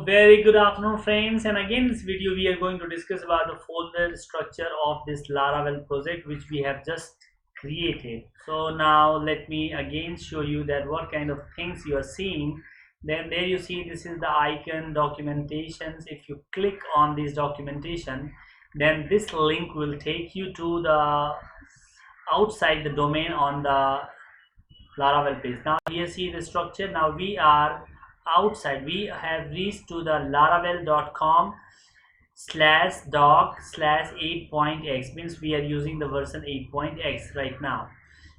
Very good afternoon, friends, and again in this video we are going to discuss about the folder structure of this Laravel project which we have just created. So now let me again show you that what kind of things you are seeing. Then there you see this is the icon documentations. If you click on this documentation, then this link will take you to the outside the domain on the Laravel page. Now here see the structure. Now we are outside. We have reached to the laravel.com slash doc slash 8.x, means we are using the version 8.x right now.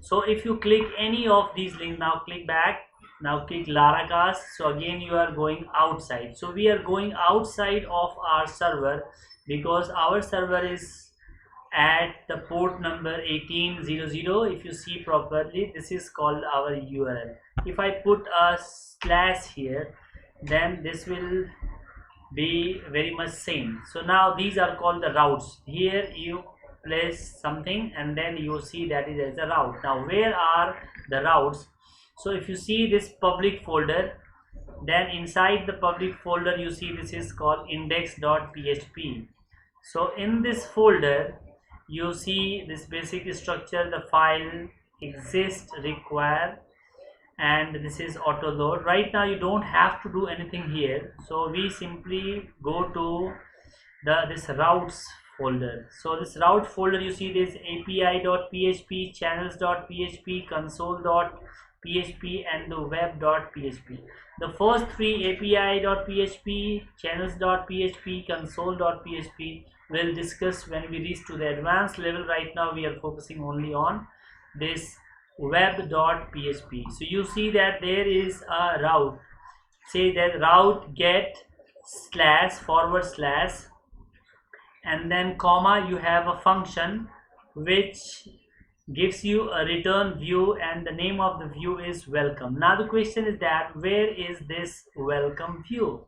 So if you click any of these links, now click back, now click Laracast. So again you are going outside. So we are going outside of our server because our server is at the port number 1800. If you see properly, this is called our URL. If I put a slash here, then this will be very much same. So now these are called the routes. Here you place something and then you see that it is a route. Now where are the routes? So if you see this public folder, then inside the public folder you see this is called index.php. So in this folder you see this basic structure, the file exist require, and this is auto load. Right now you don't have to do anything here, so we simply go to this routes folder. So this route folder you see this api.php, channels.php, console.php and the web.php. The first three, api.php, channels.php, console.php, we'll discuss when we reach to the advanced level. Right now we are focusing only on this web.php. So you see that there is a route, say that route get slash forward slash and then comma, you have a function which gives you a return view and the name of the view is welcome. Now the question is that where is this welcome view?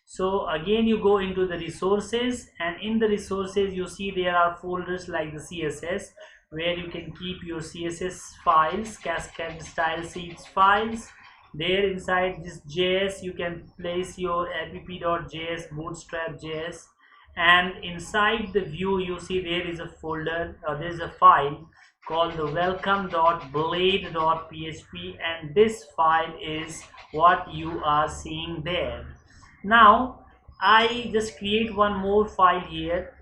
So again you go into the resources, and in the resources you see there are folders like the CSS where you can keep your CSS files, cascade style sheets files. There inside this JS you can place your app.js, bootstrap.js, and inside the view you see there is a folder or there is a file called the welcome.blade.php, and this file is what you are seeing there. Now I just create one more file here,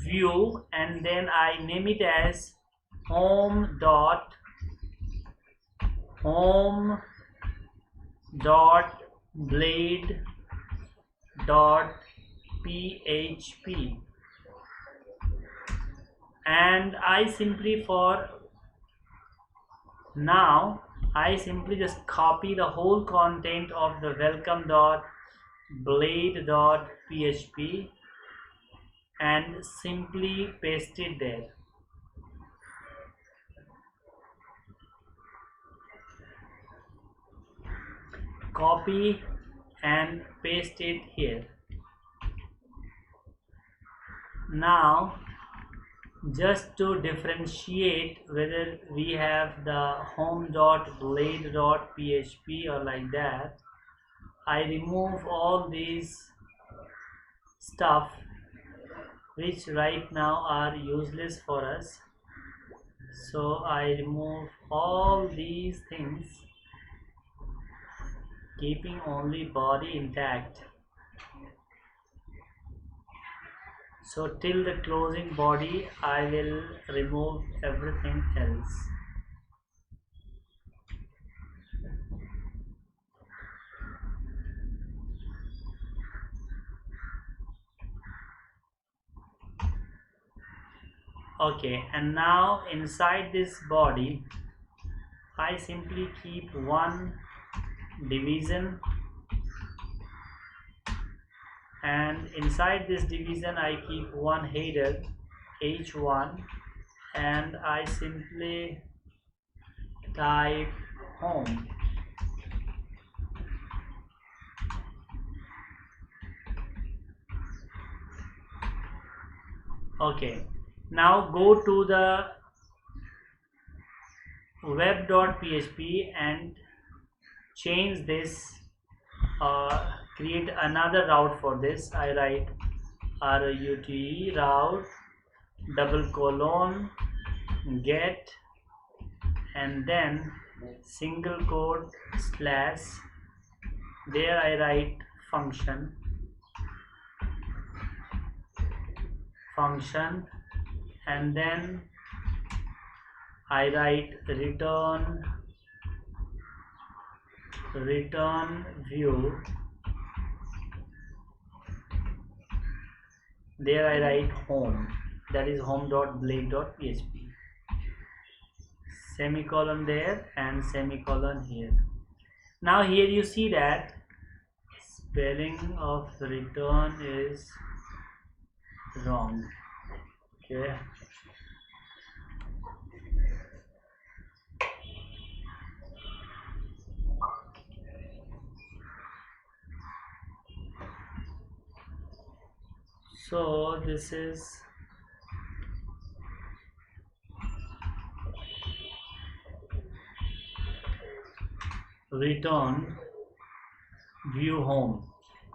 view, and then I name it as home.blade.php, and I simply just copy the whole content of the welcome.blade.php and simply paste it there. Copy and paste it here. Now just to differentiate whether we have the home.blade.php or like that, I remove all these stuff which right now are useless for us. So I remove all these things, keeping only body intact. So till the closing body I will remove everything else. Okay, and now inside this body I simply keep one division, and inside this division I keep one header h1, and I simply type home. Okay, now go to the web.php and change this create another route for this. I write route route double colon get, and then single quote slash, there I write function, and then I write return view, there I write home, that is home.blade.php, semicolon there and semicolon here. Now here you see that spelling of return is wrong. Okay, so this is return view home.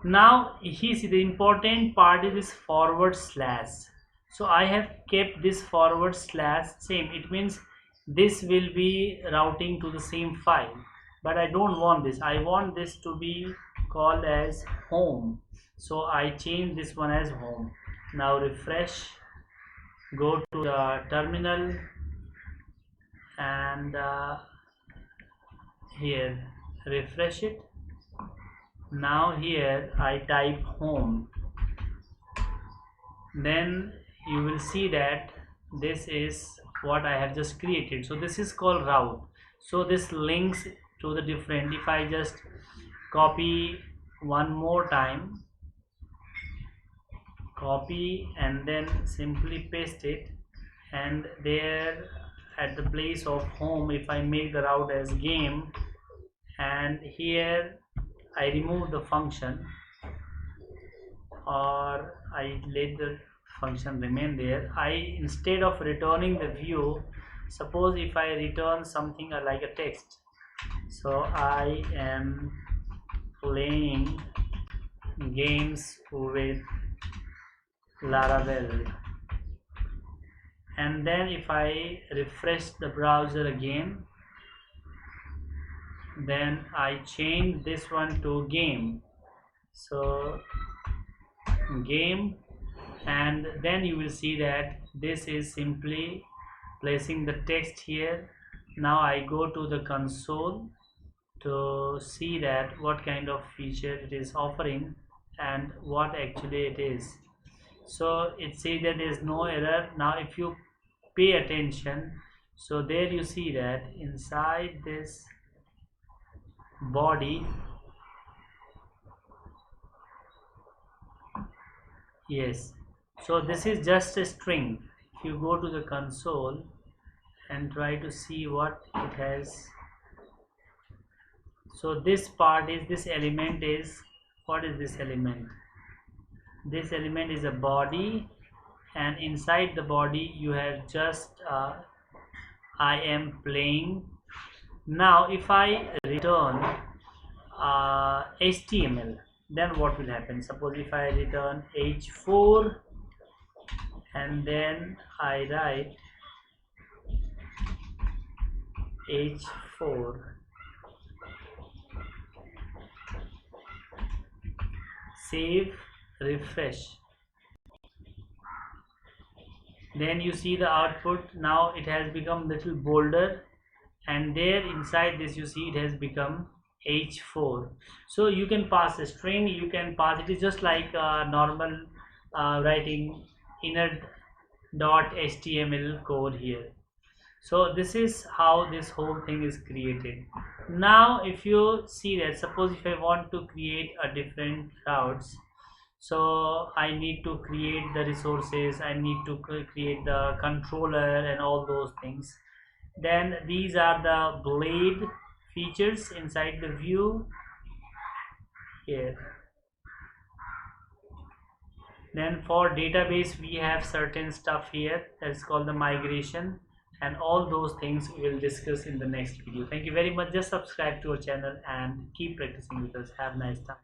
Now you see the important part is this forward slash. So I have kept this forward slash same, it means this will be routing to the same file, but I don't want this, I want this to be called as home, so I change this one as home. Now refresh, go to the terminal, and here refresh it. Now here I type home, then you will see that this is what I have just created. So this is called route, so this links to the different. If I just copy one more time, copy and then simply paste it, and there at the place of home, if I make the route as game, and here I remove the function, or I let the function remain there. I, instead of returning the view, suppose if I return something like a text, so I am playing games with Laravel, and then if I refresh the browser again, then I change this one to game, so game, and then you will see that this is simply placing the text here. Now I go to the console to see that what kind of feature it is offering and what actually it is. So it says that there is no error. Now if you pay attention, so there you see that inside this body, yes, so this is just a string. If you go to the console and try to see what it has, so this part is, this element is, what is this element? This element is a body, and inside the body you have just I am playing. Now if I return HTML, then what will happen? Suppose if I return h4 and then I write h4, save, refresh, then you see the output. Now it has become little bolder, and there inside this you see it has become h4. So you can pass a string, you can pass, it is just like normal writing inner.html code here. So this is how this whole thing is created. Now if you see that, suppose if I want to create a different routes, so I need to create the resources, I need to create the controller and all those things. Then these are the blade features inside the view here. Then for database we have certain stuff here that's called the migration, and all those things we will discuss in the next video. Thank you very much. Just subscribe to our channel and keep practicing with us. Have a nice time.